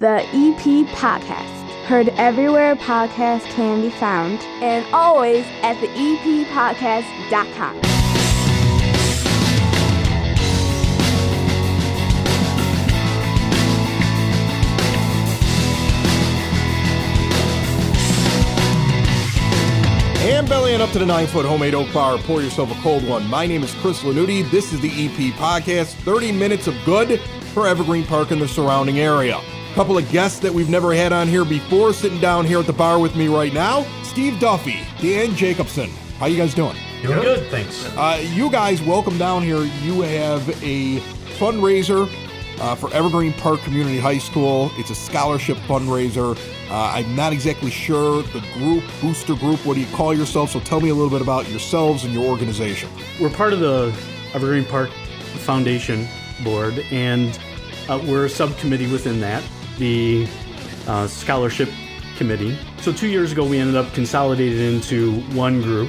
The EPCHS, heard everywhere podcasts can be found, and always at the EPCHS.com. And bellying up to the 9-foot homemade oak bar, pour yourself a cold one. My name is Chris Lanuti. This is the EP Podcast, 30 minutes of good for Evergreen Park and the surrounding area. Couple of guests that we've never had on here before, sitting down here at the bar with me right now. Steve Duffy, Dan Jacobson. How you guys doing? Doing good, thanks. You guys, welcome down here. You have a fundraiser for Evergreen Park Community High School. It's a scholarship fundraiser. I'm not exactly sure the group, booster group, what do you call yourself? So tell me a little bit about yourselves and your organization. We're part of the Evergreen Park Foundation Board, and we're a subcommittee within that, the scholarship committee. So 2 years ago, we ended up consolidated into one group,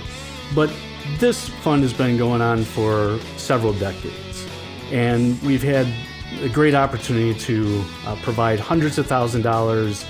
but this fund has been going on for several decades, and we've had a great opportunity to provide hundreds of thousands of dollars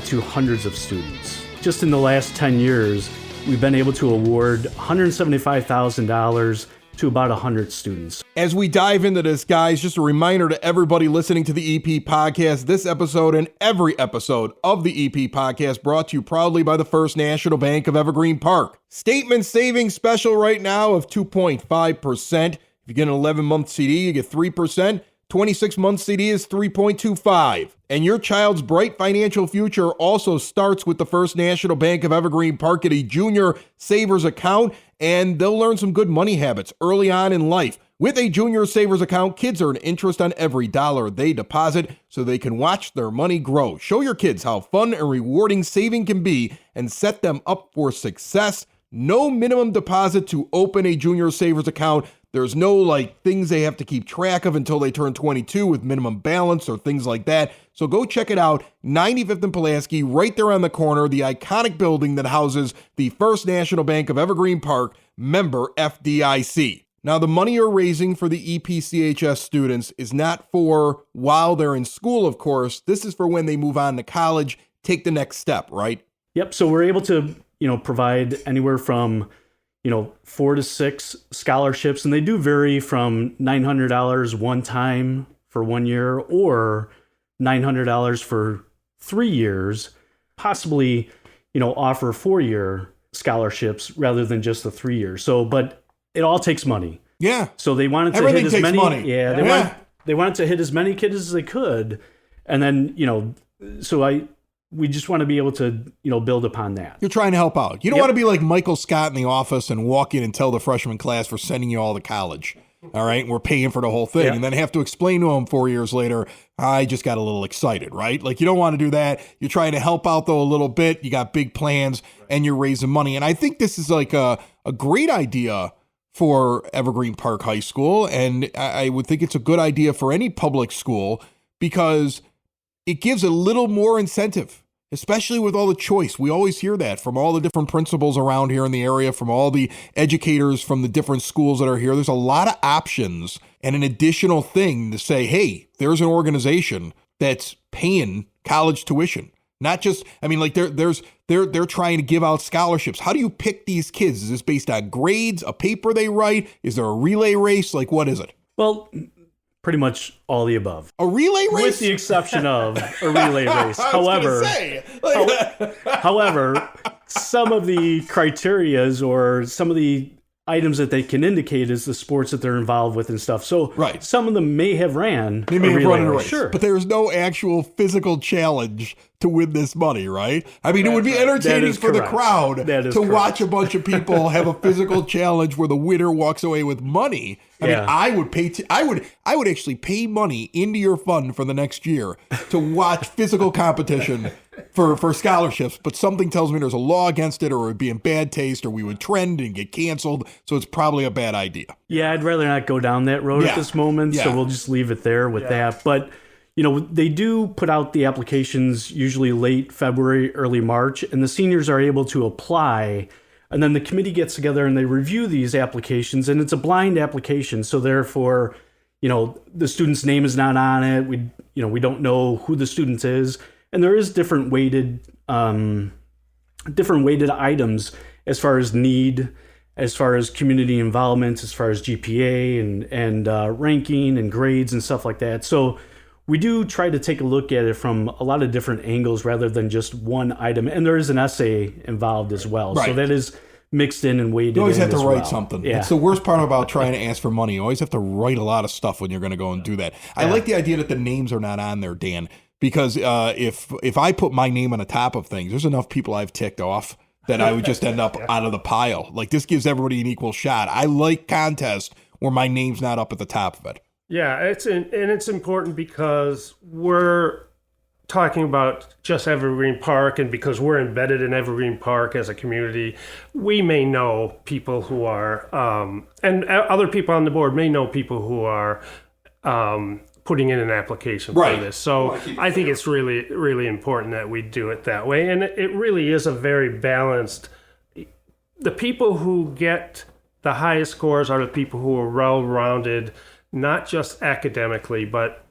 to hundreds of students. Just in the last 10 years, we've been able to award $175,000 to about 100 students. As we dive into this, guys, just a reminder to everybody listening to the EP Podcast, this episode and every episode of the EP Podcast brought to you proudly by the First National Bank of Evergreen Park. Statement savings special right now of 2.5%. If you get an 11-month CD, you get 3%. 26-month CD is 3.25. And your child's bright financial future also starts with the First National Bank of Evergreen Park at a junior savers account, and they'll learn some good money habits early on in life. With a junior savers account, kids earn interest on every dollar they deposit so they can watch their money grow. Show your kids how fun and rewarding saving can be and set them up for success. No minimum deposit to open a junior savers account. There's no things they have to keep track of until they turn 22 with minimum balance or things like that. So go check it out. 95th and Pulaski, right there on the corner, the iconic building that houses the First National Bank of Evergreen Park, member FDIC. Now, the money you're raising for the EPCHS students is not for while they're in school, of course. This is for when they move on to college, take the next step, right? Yep. So we're able to, provide anywhere from 4 to 6 scholarships, and they do vary from $900 one time for 1 year or $900 for 3 years, possibly, offer 4-year scholarships rather than just the 3 years. So, but it all takes money. Yeah. So they wanted to Everything hit as takes many. Money. Yeah. They wanted to hit as many kids as they could, and then we just want to be able to, build upon that. You're trying to help out. You don't want to be like Michael Scott in The Office and walk in and tell the freshman class we're sending you all to college. All right. And we're paying for the whole thing. Yeah. And then have to explain to them 4 years later, I just got a little excited, right? You don't want to do that. You're trying to help out though a little bit. You got big plans and you're raising money. And I think this is a great idea for Evergreen Park High School. And I would think it's a good idea for any public school because it gives a little more incentive, especially with all the choice. We always hear that from all the different principals around here in the area, from all the educators from the different schools that are here. There's a lot of options and an additional thing to say, hey, there's an organization that's paying college tuition. Not just, they're trying to give out scholarships. How do you pick these kids? Is this based on grades, a paper they write? Is there a relay race? What is it? Well, pretty much all the above. A relay race? With the exception of a relay race. However, some of the criterias or some of the items that they can indicate is the sports that they're involved with and stuff. So right. Some of them may have ran a relay race. Sure. But there's no actual physical challenge to win this money, right? It would be entertaining for the crowd to watch a bunch of people have a physical challenge where the winner walks away with money. I would actually pay money into your fund for the next year to watch physical competition for scholarships, but something tells me there's a law against it, or it would be in bad taste, or we would trend and get canceled, so it's probably a bad idea. Yeah, I'd rather not go down that road at this moment, so we'll just leave it there with that. But, they do put out the applications usually late February, early March, and the seniors are able to apply, and then the committee gets together and they review these applications, and it's a blind application, so therefore, the student's name is not on it. We don't know who the student is, and there is different weighted items as far as need, as far as community involvement, as far as GPA and ranking and grades and stuff like that. So we do try to take a look at it from a lot of different angles rather than just one item. And there is an essay involved as well. Right. So that is mixed in and weighted in. You always have to write well. something. Yeah. It's the worst part about trying to ask for money. You always have to write a lot of stuff when you're going to go and do that. I like the idea that the names are not on there, Dan, because if I put my name on the top of things, there's enough people I've ticked off that I would just end up out of the pile. Like, this gives everybody an equal shot. I like contests where my name's not up at the top of it. Yeah, it's important because we're talking about just Evergreen Park, and because we're embedded in Evergreen Park as a community, we may know people who are, and other people on the board may know people who are putting in an application for this. So I think it's really, really important that we do it that way. And it really is a very balanced, the people who get the highest scores are the people who are well-rounded, not just academically, but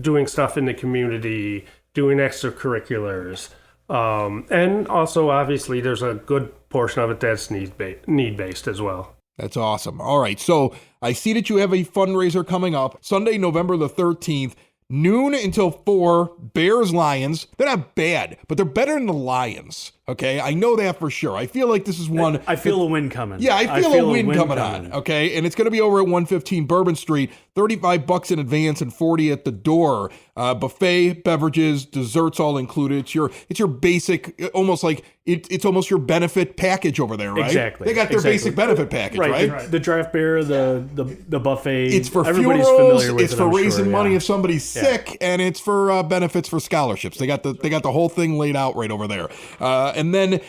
doing stuff in the community, doing extracurriculars. And also, obviously, there's a good portion of it that's need-based as well. That's awesome. All right. So I see that you have a fundraiser coming up Sunday, November the 13th, noon until 4, Bears-Lions. They're not bad, but they're better than the Lions. Okay. I know that for sure. I feel like this is one. I feel a win coming. Yeah, I feel a win coming on. Okay. And it's going to be over at 115 Bourbon Street, $35 in advance and $40 at the door. Buffet, beverages, desserts all included. It's your basic, almost like it's almost your benefit package over there, right? Exactly. They got their basic benefit package, right? The draft beer, the buffet. It's for everybody's funerals, familiar with it's it, for I'm raising sure, money if somebody's sick, and it's for benefits for scholarships. They got the whole thing laid out right over there. And then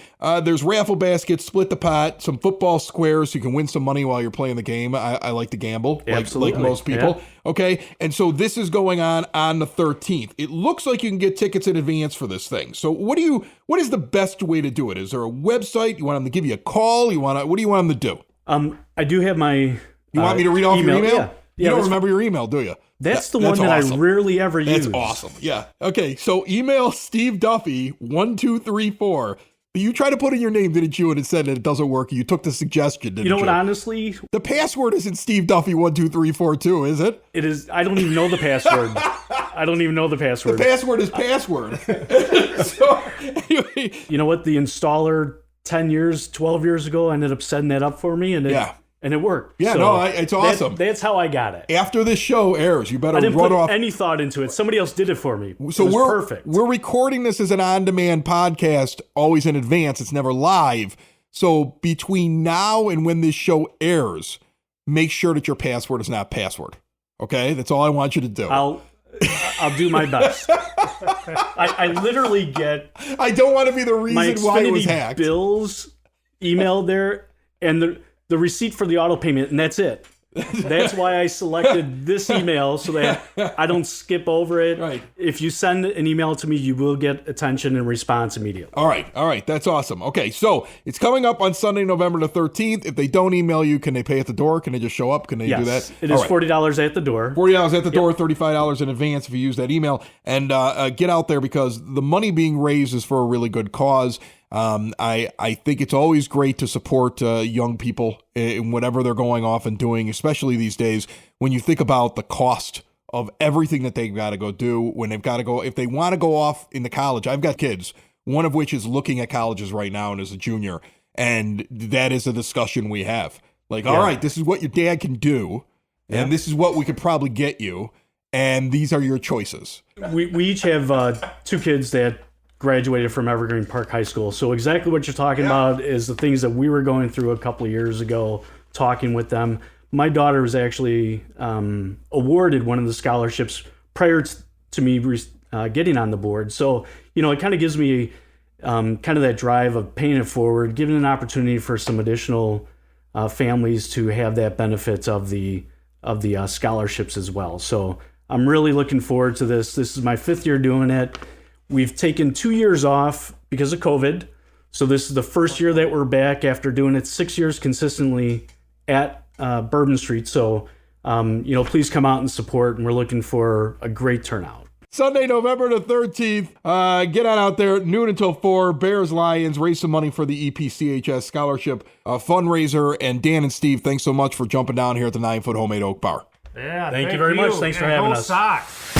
there's raffle baskets, split the pot, some football squares so you can win some money while you're playing the game. I like to gamble, like most people. Yeah. Okay, and so this is going on the 13th. It looks like you can get tickets in advance for this thing. So what is the best way to do it? Is there a website? You want them to give you a call? What do you want them to do? I do have my. You want me to read off your email? Yeah. You don't remember your email, do you? That's the one that awesome. I rarely ever use. That's awesome. Yeah. Okay. So email Steve Duffy 1234. You tried to put in your name, didn't you? And it said that it doesn't work. You took the suggestion, didn't you? You know what, honestly? The password isn't Steve Duffy 12342, is it? It is. I don't even know the password. The password is password. So, anyway. You know what? The installer 12 years ago ended up setting that up for me, and it worked. Yeah, so it's awesome. That's how I got it. After this show airs, you better I didn't run put off. any thought into it. Somebody else did it for me. So we're perfect. We're recording this as an on-demand podcast, always in advance. It's never live. So between now and when this show airs, make sure that your password is not password. Okay, that's all I want you to do. I'll do my best. I literally get. I don't want to be the reason why it was hacked. Bills emailed there, and the receipt for the auto payment, and that's it. That's why I selected this email so that I don't skip over it. Right. If you send an email to me, you will get attention and response immediately. All right. That's awesome. Okay, so it's coming up on Sunday, November the 13th. If they don't email you, can they pay at the door? Can they just show up? Can they do that? It is $40 at the door. $40 at the door, $35 in advance if you use that email. And get out there because the money being raised is for a really good cause. I think it's always great to support young people in whatever they're going off and doing, especially these days when you think about the cost of everything that they've got to go do when they've got to go. If they want to go off into college, I've got kids, one of which is looking at colleges right now and is a junior. And that is a discussion we have. Like, all right, this is what your dad can do. And this is what we could probably get you. And these are your choices. We each have 2 kids that graduated from Evergreen Park High School. So exactly what you're talking about is the things that we were going through a couple of years ago, talking with them. My daughter was actually awarded one of the scholarships prior to me getting on the board. So, it kind of gives me kind of that drive of paying it forward, giving an opportunity for some additional families to have that benefit of the scholarships as well. So I'm really looking forward to this. This is my 5th year doing it. We've taken 2 years off because of COVID. So this is the first year that we're back after doing it 6 years consistently at Bourbon Street. So please come out and support, and we're looking for a great turnout. Sunday, November the 13th. Get on out there, noon until 4. Bears, Lions, raise some money for the EPCHS scholarship fundraiser. And Dan and Steve, thanks so much for jumping down here at the 9-Foot Homemade Oak Bar. Yeah, thank you very much. Thanks for having us. Socks.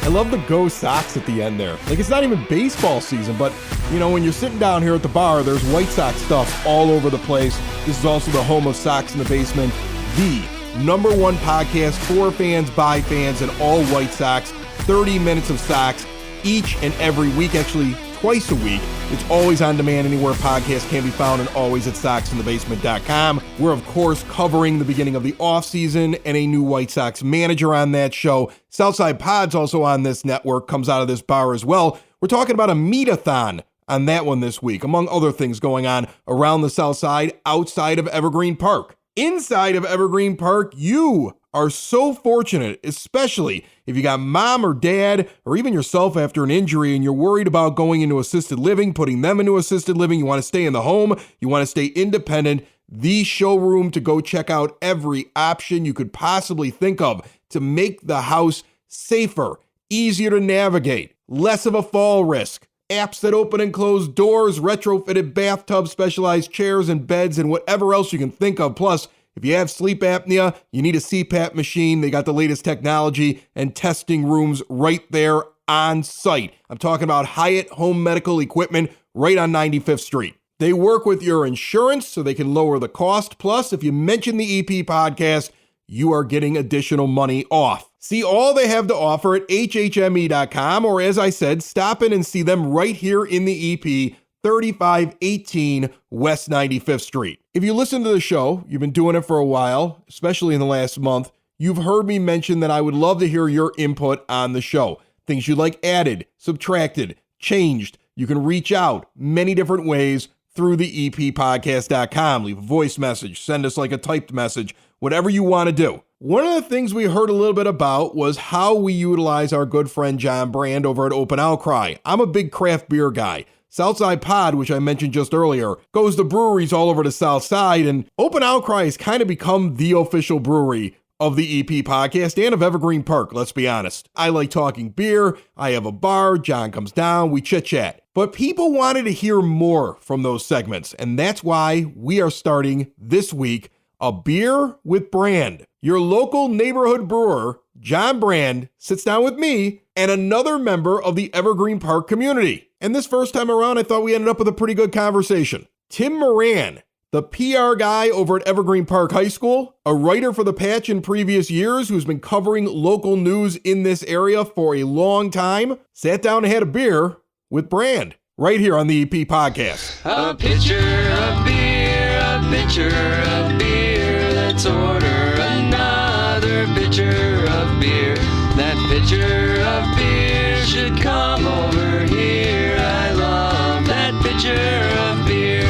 I love the Go Sox at the end there. Like, it's not even baseball season, but, when you're sitting down here at the bar, there's White Sox stuff all over the place. This is also the home of Sox in the Basement, the #1 podcast for fans, by fans, and all White Sox. 30 minutes of Sox each and every week, actually twice a week. It's always on demand anywhere podcasts can be found, and always at soxinthebasement.com. We're, of course, covering the beginning of the offseason and a new White Sox manager on that show. Southside Pod's also on this network, comes out of this bar as well. We're talking about a meet-a-thon on that one this week, among other things going on around the South Side, outside of Evergreen Park. Inside of Evergreen Park, you are so fortunate, especially if you got mom or dad or even yourself after an injury and you're worried about going into assisted living, putting them into assisted living. You want to stay in the home. You want to stay independent. The showroom to go check out every option you could possibly think of to make the house safer, easier to navigate, less of a fall risk. Apps that open and close doors, retrofitted bathtubs, specialized chairs and beds, and whatever else you can think of. Plus, if you have sleep apnea, you need a CPAP machine. They got the latest technology and testing rooms right there on site. I'm talking about Hyatt Home Medical Equipment right on 95th Street. They work with your insurance so they can lower the cost. Plus, if you mention the EP podcast, you are getting additional money off. See all they have to offer at hhme.com, or as I said, stop in and see them right here in the EP, 3518 West 95th Street. If you listen to the show, you've been doing it for a while, especially in the last month, you've heard me mention that I would love to hear your input on the show. Things you'd like added, subtracted, changed. You can reach out many different ways through the eppodcast.com. Leave a voice message, send us like a typed message, whatever you want to do. One of the things we heard a little bit about was how we utilize our good friend John Brand over at Open Outcry. I'm a big craft beer guy. Southside Pod, which I mentioned just earlier, goes to breweries all over the South Side, and Open Outcry has kind of become the official brewery of the EP podcast and of Evergreen Park, let's be honest. I like talking beer, I have a bar, John comes down, we chit-chat. But people wanted to hear more from those segments, and that's why we are starting this week a Beer with Brand. Your local neighborhood brewer, John Brand, sits down with me and another member of the Evergreen Park community. And this first time around, I thought we ended up with a pretty good conversation. Tim Moran, the PR guy over at Evergreen Park High School, a writer for The Patch in previous years who's been covering local news in this area for a long time, sat down and had a beer with Brand right here on the EP podcast. A pitcher of beer, a pitcher of beer, let's order another pitcher of beer. That pitcher of beer should come over here. I love that pitcher of beer.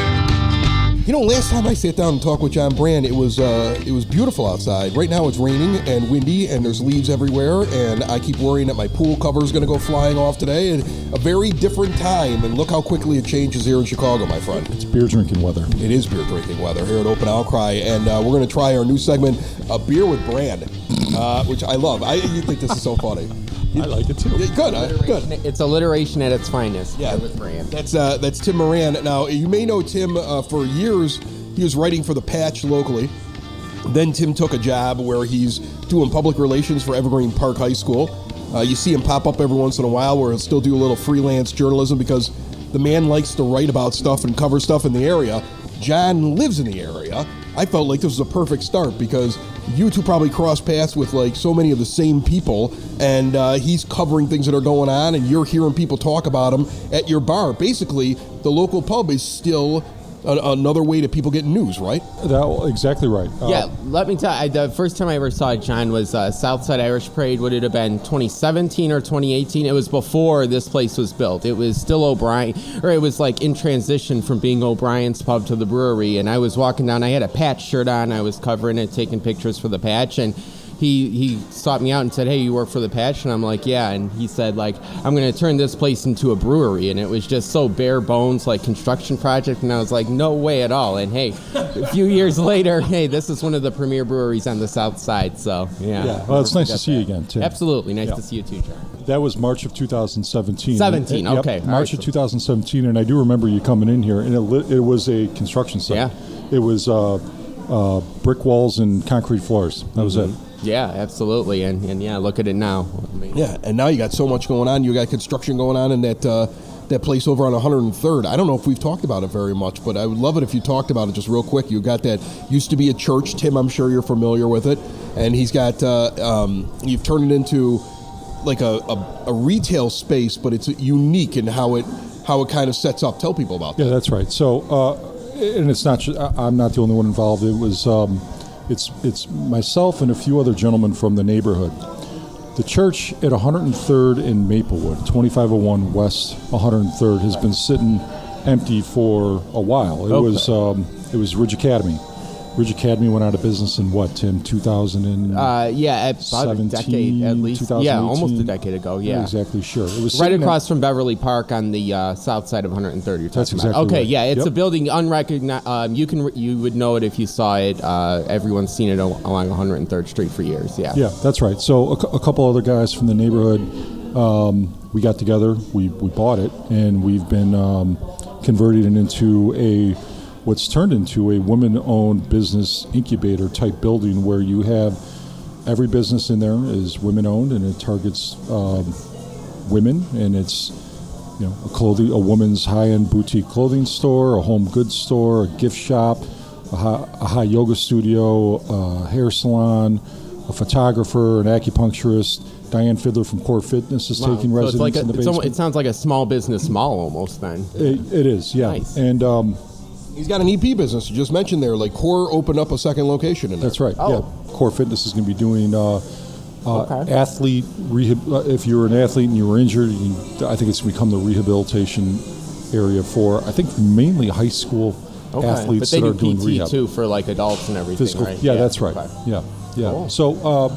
Last time I sat down and talked with John Brand, it was beautiful outside. Right now it's raining and windy and there's leaves everywhere, and I keep worrying that my pool cover is going to go flying off today. And a very different time, and look how quickly it changes here in Chicago, my friend. It's beer drinking weather. It is beer drinking weather here at Open Outcry, and we're going to try our new segment, A Beer with Brand, which I love. You think this is so funny. I like it too. Good, good. It's alliteration at its finest. Yeah, with Brand. That's Tim Moran. Now, you may know Tim for years. He was writing for The Patch locally. Then Tim took a job where he's doing public relations for Evergreen Park High School. You see him pop up every once in a while where he'll still do a little freelance journalism because the man likes to write about stuff and cover stuff in the area. John lives in the area. I felt like this was a perfect start because you two probably cross paths with like so many of the same people, and he's covering things that are going on, and you're hearing people talk about them at your bar. Basically, the local pub is still another way to people getting news, right? Exactly right. Yeah, let me tell you, the first time I ever saw John was Southside Irish Parade. Would it have been 2017 or 2018? It was before this place was built. It was still O'Brien, or it was like in transition from being O'Brien's pub to the brewery. And I was walking down, I had a Patch shirt on, I was covering it, taking pictures for the Patch, and he sought me out and said, "Hey, you work for the Patch?" And I'm like, "Yeah." And he said, like, "I'm going to turn this place into a brewery." And it was just so bare bones, like construction project. And I was like, "No way at all." And hey, a few years later, hey, this is one of the premier breweries on the South Side. So yeah. Well, it's nice to see you again, Tim. Absolutely, nice to see you too, John. That was March of 2017. 17, Yep, okay. March of 2017, and I do remember you coming in here, and it was a construction site. Yeah. It was brick walls and concrete floors. That was it. Yeah, absolutely, and yeah, look at it now. I mean, Yeah, and now you got so much going on. You got construction going on in that place over on 103rd. I don't know if we've talked about it very much, but I would love it if you talked about it just real quick. You got that used to be a church. Tim, I'm sure you're familiar with it, and he's got you've turned it into like a retail space, but it's unique in how it kind of sets up. Tell people about that. Yeah, that's right. So, and it's not. I'm not the only one involved. It was. It's myself and a few other gentlemen from the neighborhood. The church at 103rd in Maplewood, 2501 West 103rd, has been sitting empty for a while. It was Ridge Academy. Ridge Academy went out of business in what, Tim? 2000 about a decade at least. Yeah, almost a decade ago. Yeah, not exactly sure. It was right across from Beverly Park on the south side of 103rd. You're talking That's about. exactly Okay, right. yeah, it's Yep. a building unrecognized. You would know it if you saw it. Everyone's seen it along 103rd Street for years. Yeah. Yeah, that's right. So a couple other guys from the neighborhood, we got together, we bought it, and we've been converting it into what's turned into a women-owned business incubator type building where you have every business in there is women-owned, and it targets women, and it's a woman's high-end boutique clothing store, a home goods store, a gift shop, a high yoga studio, a hair salon, a photographer, an acupuncturist. Diane Fiddler from Core Fitness is taking So it's residence like in the basement. it sounds like a small business mall almost. Then It is, yeah. Nice. And He's got an EP business. You just mentioned there, like Core opened up a second location in there. that's right. Oh. Yeah, Core Fitness is going to be doing Okay. athlete rehab. If you're an athlete and you were injured, I think it's become the rehabilitation area for, I think, mainly high school athletes but they that are do doing PT rehab. too for like adults and everything, Physical, right? yeah, that's right. Okay. Yeah. Cool. So,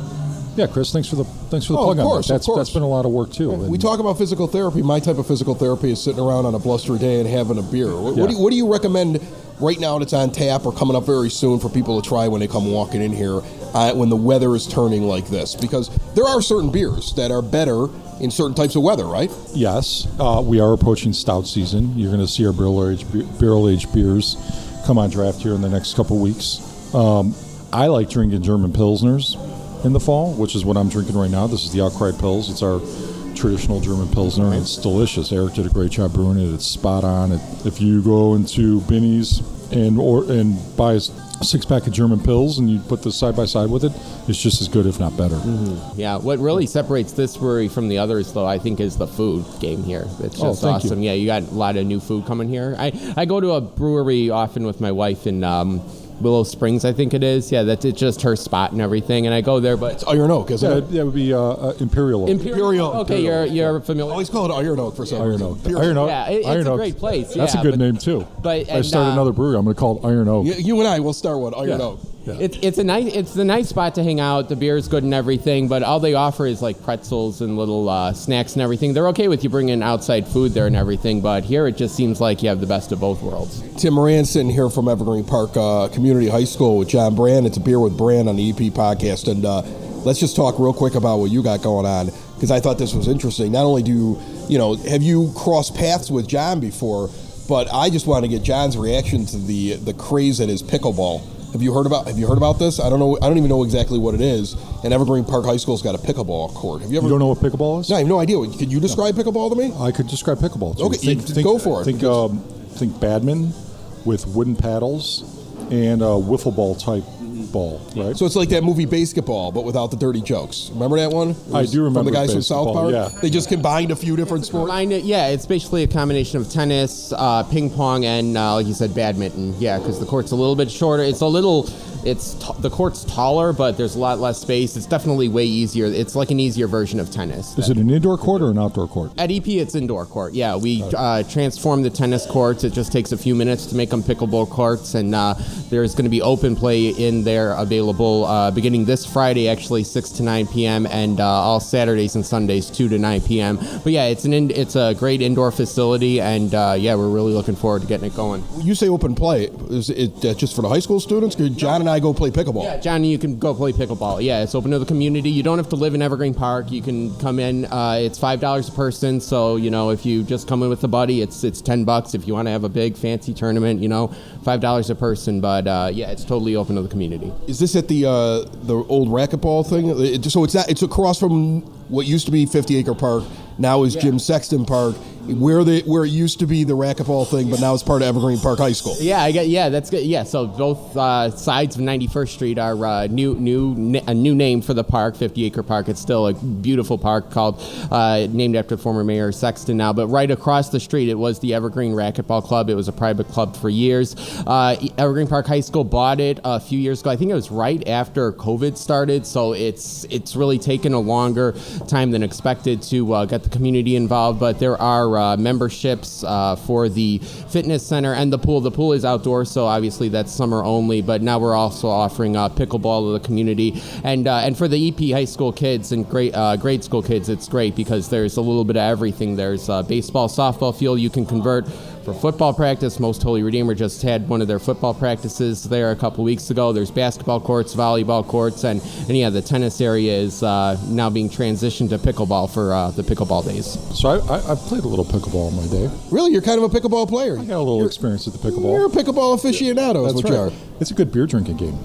yeah, Chris, thanks for the plug on course, that. of course. That's been a lot of work too. We talk about physical therapy. My type of physical therapy is sitting around on a blustery day and having a beer. What do you recommend right now that's on tap or coming up very soon for people to try when they come walking in here when the weather is turning like this? Because there are certain beers that are better in certain types of weather, right? Yes, we are approaching stout season. You're going to see our barrel-aged beers come on draft here in the next couple weeks. I like drinking German Pilsners in the fall, which is what I'm drinking right now. This is the Outcry Pils. It's our traditional German Pilsner, and it's delicious. Eric did a great job brewing it. It's spot on. If you go into Binny's and buy a six-pack of German Pils and you put this side by side with it, it's just as good, if not better. Mm-hmm. Yeah, what really separates this brewery from the others, though, I think, is the food game here. It's just thank awesome. you. Yeah, you got a lot of new food coming here. I go to a brewery often with my wife in Willow Springs, I think it is. Yeah, that's it's just her spot and everything, and I go there, but It's Iron Oak, isn't it? That would be Imperial. Imperial. Okay, you're familiar. Always call it Iron Oak for some Iron reason. Oak. Period. Iron Oak. Yeah, it's Iron a Oak. great place. That's yeah, a good but- name too. but- if I and, start another brewery, I'm going to call it Iron Oak. You and I will start one, Iron Yeah. Oak. Yeah. It's a nice spot to hang out. The beer is good and everything, but all they offer is like pretzels and little snacks and everything. They're okay with you bringing outside food there and everything, but here it just seems like you have the best of both worlds. Tim Moran sitting here from Evergreen Park Community High School with John Brand. It's a beer with Brand on the EP podcast, and let's just talk real quick about what you got going on, because I thought this was interesting. Not only do have you crossed paths with John before, but I just want to get John's reaction to the craze that is pickleball. Have you heard about this? I don't know. I don't even know exactly what it is. And Evergreen Park High School's got a pickleball court. Have you ever? You don't know what pickleball is? No, I have no idea. Could you describe pickleball to me? I could describe pickleball too. Okay, go for it. Think badminton with wooden paddles and a wiffle ball type ball, right? So it's like that movie Basketball, but without the dirty jokes. Remember that one? It I was do remember from the guys from South Basketball, Park. yeah. They just combined a few different sports. Yeah, it's basically a combination of tennis, ping pong, and like you said, badminton. Yeah, because the court's a little bit shorter. It's a little the court's taller, but there's a lot less space. It's definitely way easier. It's like an easier version of tennis. Is it an indoor court or an outdoor court? At EP, it's indoor court. Yeah, we transformed the tennis courts. It just takes a few minutes to make them pickleball courts, and there's going to be open play in there available beginning this Friday, actually 6 to 9 p.m., and all Saturdays and Sundays 2 to 9 p.m. But yeah, it's a great indoor facility, and yeah, we're really looking forward to getting it going. You say open play. Is it just for the high school students? Could John and I go play pickleball? Yeah, John, you can go play pickleball. Yeah, it's open to the community. You don't have to live in Evergreen Park. You can come in. It's $5 a person, so if you just come in with a buddy, it's $10. If you want to have a big fancy tournament, $5 a person. But yeah, it's totally open to the community. Is this at the old racquetball thing? So it's across from what used to be 50 Acre Park. Now is Jim Sexton Park, where it used to be the racquetball thing, but now it's part of Evergreen Park High School. Yeah, that's good. Yeah, so both sides of 91st Street are a new name for the park, 50 Acre Park. It's still a beautiful park named after former Mayor Sexton now. But right across the street, it was the Evergreen Racquetball Club. It was a private club for years. Evergreen Park High School bought it a few years ago. I think it was right after COVID started, so it's really taken a longer time than expected to get the community involved. But there are memberships for the fitness center and the pool. The pool is outdoors, so obviously that's summer only. But now we're also offering pickleball to the community, and for the EP high school kids and grade school kids, it's great because there's a little bit of everything. There's a baseball, softball field you can convert for football practice. Most Holy Redeemer just had one of their football practices there a couple weeks ago. There's basketball courts, volleyball courts, and yeah, the tennis area is now being transitioned to pickleball for the pickleball days. So I've played a little pickleball in my day. Really? You're kind of a pickleball player? I got a little experience with the pickleball. You're a pickleball aficionado, is what you are. It's a good beer drinking game.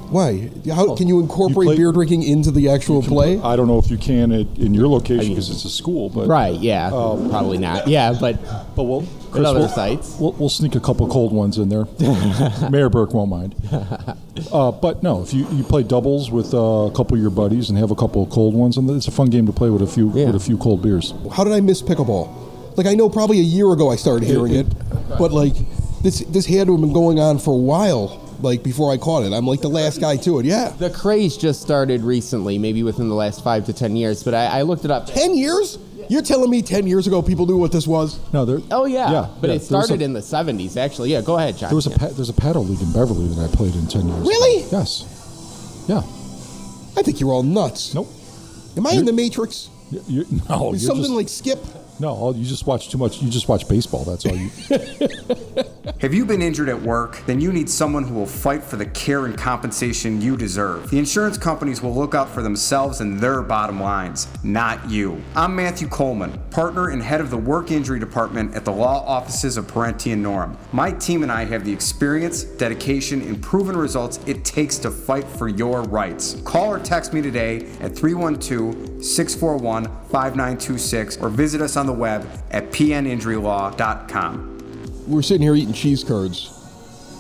Why? How can you incorporate beer drinking into the actual play? I don't know if you can in your location because it's a school, but right, yeah, probably not. Yeah, but Chris, other sites, we'll sneak a couple cold ones in there. Mayor Burke won't mind. But no, if you play doubles with a couple of your buddies and have a couple of cold ones, and it's a fun game to play with a few cold beers. How did I miss pickleball? Like, I know probably a year ago I started hearing it, but like this had to have been going on for a while. Like, before I caught it. I'm like the last guy to it, yeah. The craze just started recently, maybe within the last 5 to 10 years, but I looked it up. 10 years? You're telling me 10 years ago people knew what this was? No, oh, yeah. But it started in the 70s, actually. Yeah, go ahead, John. There's a paddle league in Beverly that I played in 10 years. Really? Yes. Yeah. I think you're all nuts. Nope. Am I in the Matrix? No. Is something like Skip? No, you just watch too much. You just watch baseball. That's all you. Have you been injured at work? Then you need someone who will fight for the care and compensation you deserve. The insurance companies will look out for themselves and their bottom lines, not you. I'm Matthew Coleman, partner and head of the work injury department at the law offices of Parenti and Norham. My team and I have the experience, dedication, and proven results it takes to fight for your rights. Call or text me today at 312-641-5926 or visit us on the web at pninjurylaw.com. We're sitting here eating cheese curds,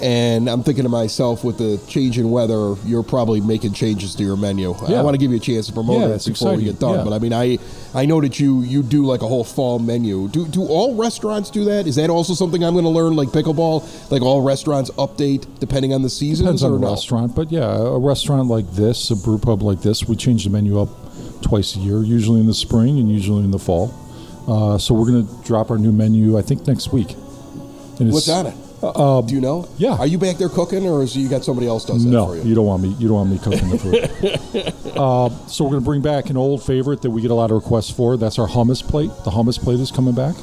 and I'm thinking to myself, with the change in weather, you're probably making changes to your menu. Yeah. I want to give you a chance to promote it before we get done. Yeah. But I mean, I know that you do like a whole fall menu. Do all restaurants do that? Is that also something I'm going to learn, like pickleball? Like all restaurants update depending on the season? Depends on the restaurant, but yeah, a restaurant like this, a brew pub like this, we change the menu up twice a year, usually in the spring and usually in the fall. So we're going to drop our new menu, I think, next week. What's on it? Do you know? Yeah. Are you back there cooking, or is you got somebody else does that for you? No, you don't want me cooking the food. So we're going to bring back an old favorite that we get a lot of requests for. That's our hummus plate. The hummus plate is coming back.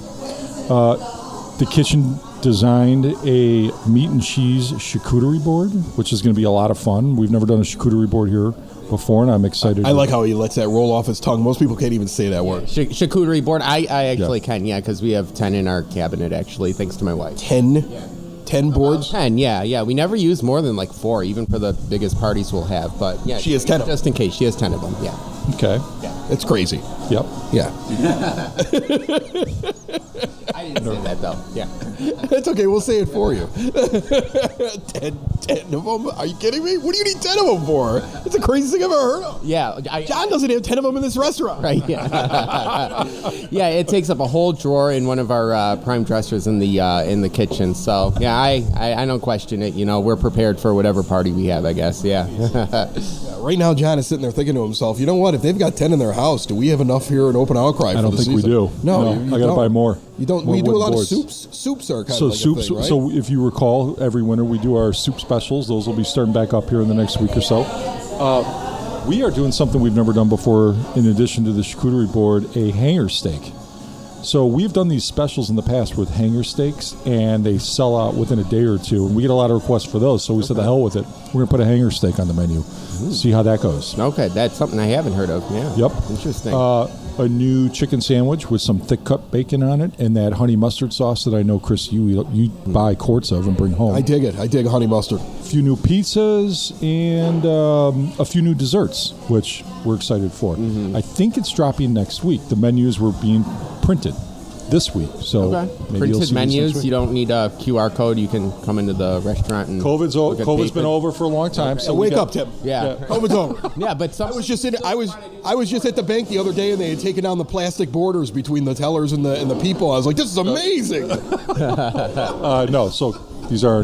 The kitchen designed a meat and cheese charcuterie board, which is going to be a lot of fun. We've never done a charcuterie board here before, and I'm excited. I like how he lets that roll off his tongue. Most people can't even say that word. Charcuterie board. I actually can, because we have 10 in our cabinet, actually, thanks to my wife. 10? Yeah. 10 boards? 10, yeah. We never use more than like 4, even for the biggest parties we'll have. But yeah, she has 10 of them. Just in case, she has 10 of them, yeah. Okay. Yeah. It's crazy. Yep. Yeah. I didn't say that though. Yeah. It's okay. We'll say it for you. 10 of them? Are you kidding me? What do you need 10 of them for? It's the craziest thing I've ever heard of. Yeah. John doesn't have 10 of them in this restaurant. Right. Yeah. Yeah. It takes up a whole drawer in one of our prime dressers in the kitchen. So yeah, I don't question it. You know, we're prepared for whatever party we have, I guess. Yeah. Right now, John is sitting there thinking to himself, you know what? If they've got 10 in their house, do we have enough here at Open Outcry? I don't think we do. No, I got to buy more. You don't. More We do a lot boards. of soups. Soups are kind So of like soups. a thing, right? So if you recall, every winter we do our soup specials. Those will be starting back up here in the next week or so. We are doing something we've never done before. In addition to the charcuterie board, a hanger steak. So we've done these specials in the past with hanger steaks, and they sell out within a day or two. And we get a lot of requests for those. So we said, the hell with it. We're going to put a hanger steak on the menu. See how that goes. Okay, that's something I haven't heard of. Yeah. Yep. Interesting. A new chicken sandwich with some thick cut bacon on it, and that honey mustard sauce that I know, Chris, you buy quarts of and bring home. I dig it. I dig honey mustard. A few new pizzas and a few new desserts, which we're excited for. I think it's dropping next week. The menus were being printed this week, so maybe you'll Printed see these menus. next week. You don't need a QR code. You can come into the restaurant and COVID's paper. been over for a long time. So Wake up, Tim. Yeah. COVID's over. Yeah, but some I was just at the bank the other day, and they had taken down the plastic borders between the tellers and the people. I was like, this is amazing. No, so these are our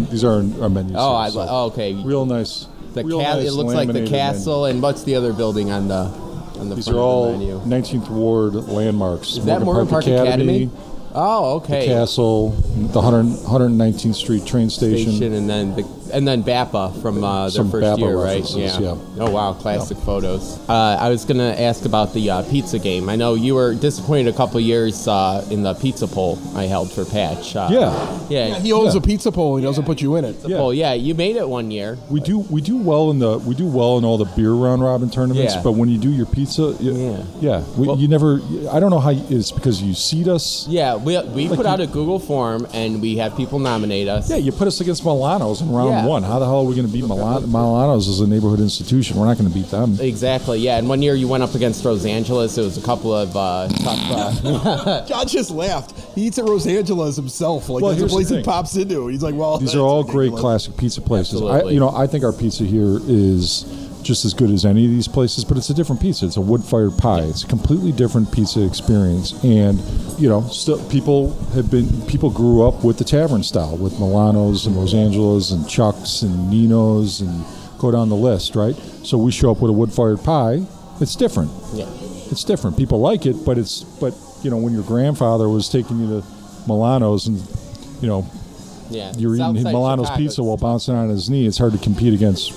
menus. Oh, here, so okay. real nice. The real nice it looks like the laminated castle, menu. and what's the other building on the These front are all of the menu? 19th Ward landmarks. Is that Moran Park Academy? Oh, okay. The castle, the 119th Street train station. and then BAPA from their Some first BAPA year, right? references, yeah. Oh wow, classic photos. I was gonna ask about the pizza game. I know you were disappointed a couple years in the pizza poll I held for Patch. Yeah. He owns a pizza pole. He doesn't put you in it. Yeah. Oh yeah, you made it one year. We do well in all the beer round robin tournaments, Yeah. but when you do your pizza, you never. I don't know how it's because you seed us. Yeah, we put out a Google form and we have people nominate us. Yeah, you put us against Milano's in round Yeah. one. How the hell are we going to beat Milano's as a neighborhood institution? We're not going to beat them. Exactly, yeah. And one year you went up against Los Angeles. It was a couple of tough. John just laughed. He eats at Los Angeles himself. Like, that's the here's the place he thing. pops into. He's like, well, These that's are all ridiculous. great classic pizza places. Absolutely. I think our pizza here is just as good as any of these places, but it's a different pizza. It's a wood-fired pie. It's a completely different pizza experience. And, still people grew up with the tavern style, with Milano's and Los Angeles and Chuck's and Nino's and go down the list, right? So we show up with a wood-fired pie. It's different. Yeah. It's different. People like it, but when your grandfather was taking you to Milano's and, Yeah. you're eating Southside Milano's Chicago. pizza while bouncing on his knee, it's hard to compete against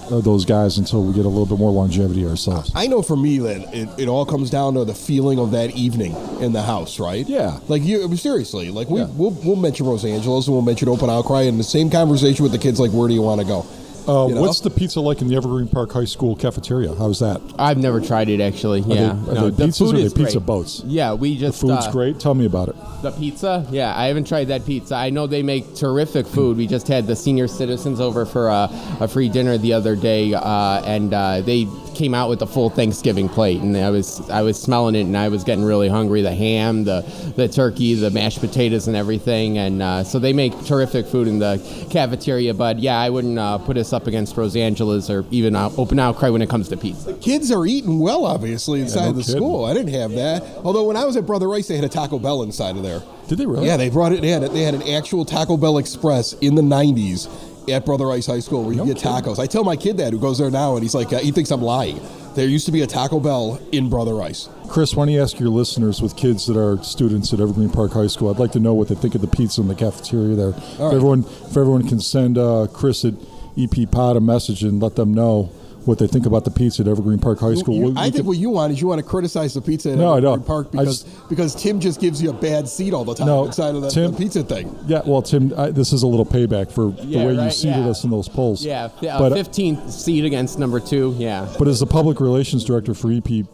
those guys until we get a little bit more longevity ourselves. I know for me that it all comes down to the feeling of that evening in the house, right? Yeah. Like, seriously, like we'll mention Los Angeles and we'll mention Open Outcry in the same conversation with the kids, like, where do you want to go? What's the pizza like in the Evergreen Park High School cafeteria? How's that? I've never tried it actually. Are Yeah. they pizzas food or are is they pizza great. boats? Yeah, we just The food's great. Tell me about it. The pizza? Yeah, I haven't tried that pizza. I know they make terrific food. We just had the senior citizens over for a free dinner the other day, and they came out with a full Thanksgiving plate, and I was smelling it, and I was getting really hungry. The ham, the turkey, the mashed potatoes, and everything, and so they make terrific food in the cafeteria. But yeah, I wouldn't put us up against Los Angeles or even Open Outcry when it comes to pizza. Kids are eating well, obviously, inside of the kidding. school. I didn't have that. Although when I was at Brother Rice, they had a Taco Bell inside of there. Did they really? Yeah, they brought it. They had an actual Taco Bell Express in the 90s at Brother Rice High School where you get tacos. I tell my kid that, who goes there now, and he's like, he thinks I'm lying. There used to be a Taco Bell in Brother Rice. Chris, why don't you ask your listeners with kids that are students at Evergreen Park High School? I'd like to know what they think of the pizza in the cafeteria there. All If everyone can send Chris at EP Pod a message and let them know what they think about the pizza at Evergreen Park High School. I think what you want is you want to criticize the pizza at No, I Evergreen don't. Park because Tim just gives you a bad seat all the time inside of the pizza thing. Yeah, well, Tim, this is a little payback for the way you seated yeah. us in those polls. Yeah, but 15th seed against number 2. Yeah. But as the public relations director for EP,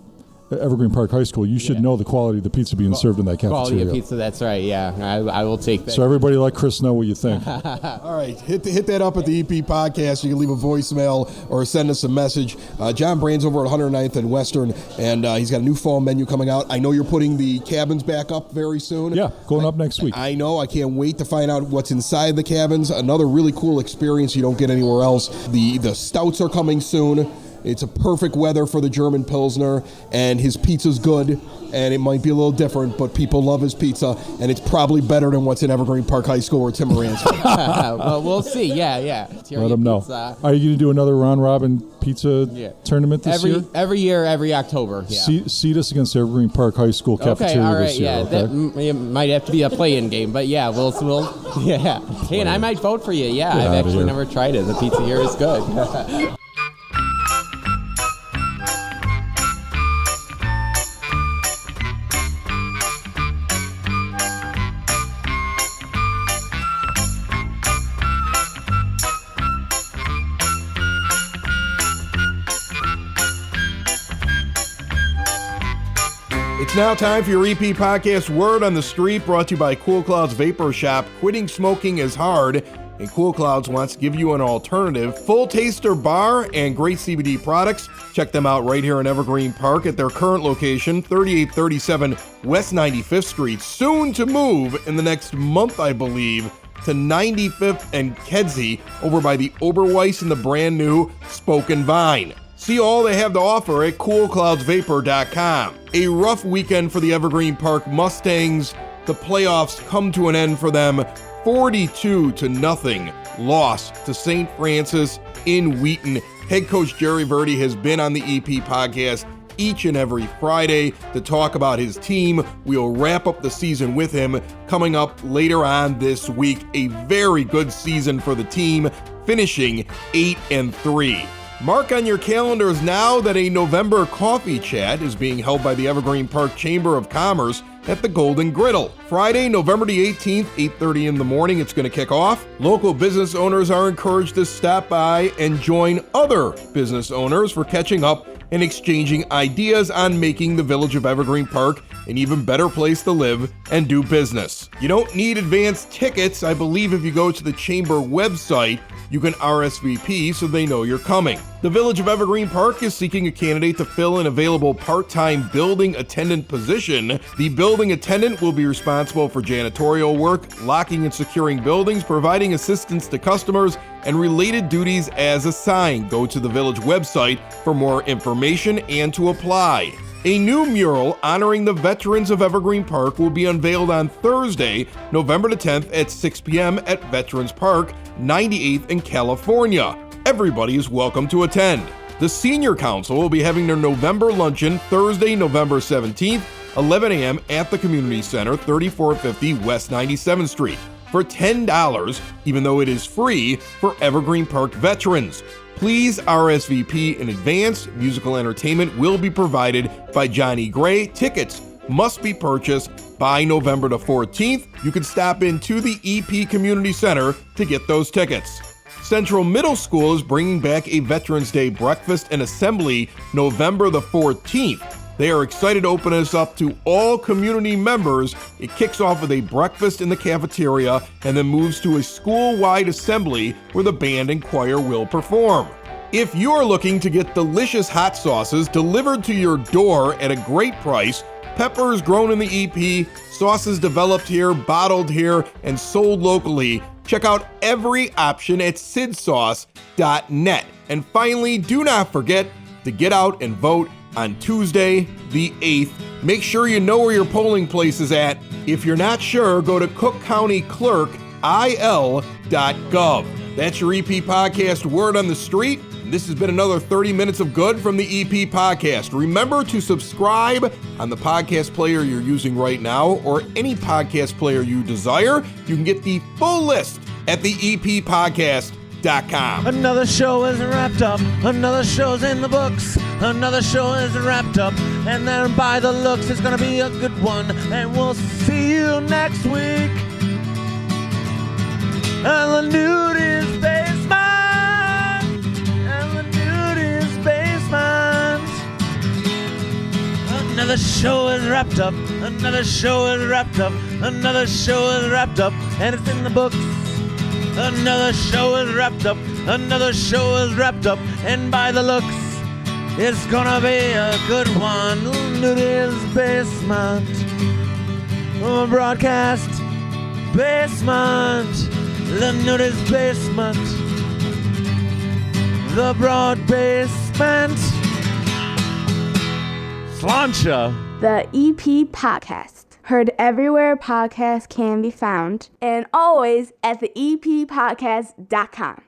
Evergreen Park High School, you should know the quality of the pizza being served in that cafeteria. Quality of pizza, that's right, yeah. I will take that. So everybody let Chris know what you think. All right, hit that up at the EP Podcast. You can leave a voicemail or send us a message. John Brand's over at 109th and Western, and he's got a new fall menu coming out. I know you're putting the cabins back up very soon. Yeah, going up next week. I know. I can't wait to find out what's inside the cabins. Another really cool experience you don't get anywhere else. The stouts are coming soon. It's a perfect weather for the German Pilsner, and his pizza's good, and it might be a little different, but people love his pizza, and it's probably better than what's in Evergreen Park High School or Tim Moran's. Well, we'll see. Yeah. Let them know. Are you going to do another round robin pizza tournament this year? Every year, every October. Yeah. Seed us against Evergreen Park High School cafeteria this year. Okay, that might have to be a play-in game, but yeah, we'll yeah. Hey, and I might vote for you. Yeah, I've actually never tried it. The pizza here is good. It's now time for your EP Podcast Word on the Street, brought to you by Cool Clouds Vapor Shop. Quitting smoking is hard, and Cool Clouds wants to give you an alternative. Full taster bar and great CBD products. Check them out right here in Evergreen Park at their current location, 3837 West 95th Street. Soon to move in the next month, I believe, to 95th and Kedzie over by the Oberweis and the brand new Spoken Vine. See all they have to offer at coolcloudsvapor.com. A rough weekend for the Evergreen Park Mustangs. The playoffs come to an end for them. 42-0 loss to St. Francis in Wheaton. Head coach Jerry Verdi has been on the EP Podcast each and every Friday to talk about his team. We'll wrap up the season with him coming up later on this week. A very good season for the team, finishing 8-3. Mark on your calendars now that a November coffee chat is being held by the Evergreen Park Chamber of Commerce at the Golden Griddle. Friday, November the 18th, 8:30 in the morning, it's going to kick off. Local business owners are encouraged to stop by and join other business owners for catching up and exchanging ideas on making the village of Evergreen Park an even better place to live and do business. You don't need advance tickets. I believe if you go to the Chamber website, you can RSVP so they know you're coming. The Village of Evergreen Park is seeking a candidate to fill an available part-time building attendant position. The building attendant will be responsible for janitorial work, locking and securing buildings, providing assistance to customers, and related duties as assigned. Go to the Village website for more information and to apply. A new mural honoring the veterans of Evergreen Park will be unveiled on Thursday, November the 10th at 6 p.m. at Veterans Park, 98th in California. Everybody is welcome to attend. The Senior Council will be having their November luncheon Thursday, November 17th, 11 a.m. at the Community Center, 3450 West 97th Street, for $10, even though it is free for Evergreen Park veterans. Please RSVP in advance. Musical entertainment will be provided by Johnny Gray. Tickets must be purchased by November the 14th. You can stop into the EP Community Center to get those tickets. Central Middle School is bringing back a Veterans Day breakfast and assembly November the 14th. They are excited to open this up to all community members. It kicks off with a breakfast in the cafeteria and then moves to a school-wide assembly where the band and choir will perform. If you're looking to get delicious hot sauces delivered to your door at a great price, peppers grown in the EP, sauces developed here, bottled here, and sold locally, check out every option at sidsauce.net. And finally, do not forget to get out and vote on Tuesday, the 8th. Make sure you know where your polling place is at. If you're not sure, go to cookcountyclerkil.gov. That's your EP Podcast Word on the Street. This has been another 30 minutes of good from the EP Podcast. Remember to subscribe on the podcast player you're using right now or any podcast player you desire. You can get the full list at the EPPodcast.com. Another show is wrapped up. Another show's in the books. Another show is wrapped up. And then by the looks, it's going to be a good one. And we'll see you next week. And the nude is basement. And the nude is basement. Another show is wrapped up. Another show is wrapped up. Another show is wrapped up, and it's in the books. Another show is wrapped up. Another show is wrapped up, and by the looks, it's gonna be a good one. Nudie's Basement. Broadcast Basement. The Nudie's Basement. The Broad Basement. Slancha. The EP Podcast. Heard everywhere podcasts can be found, and always at the EPPodcast.com.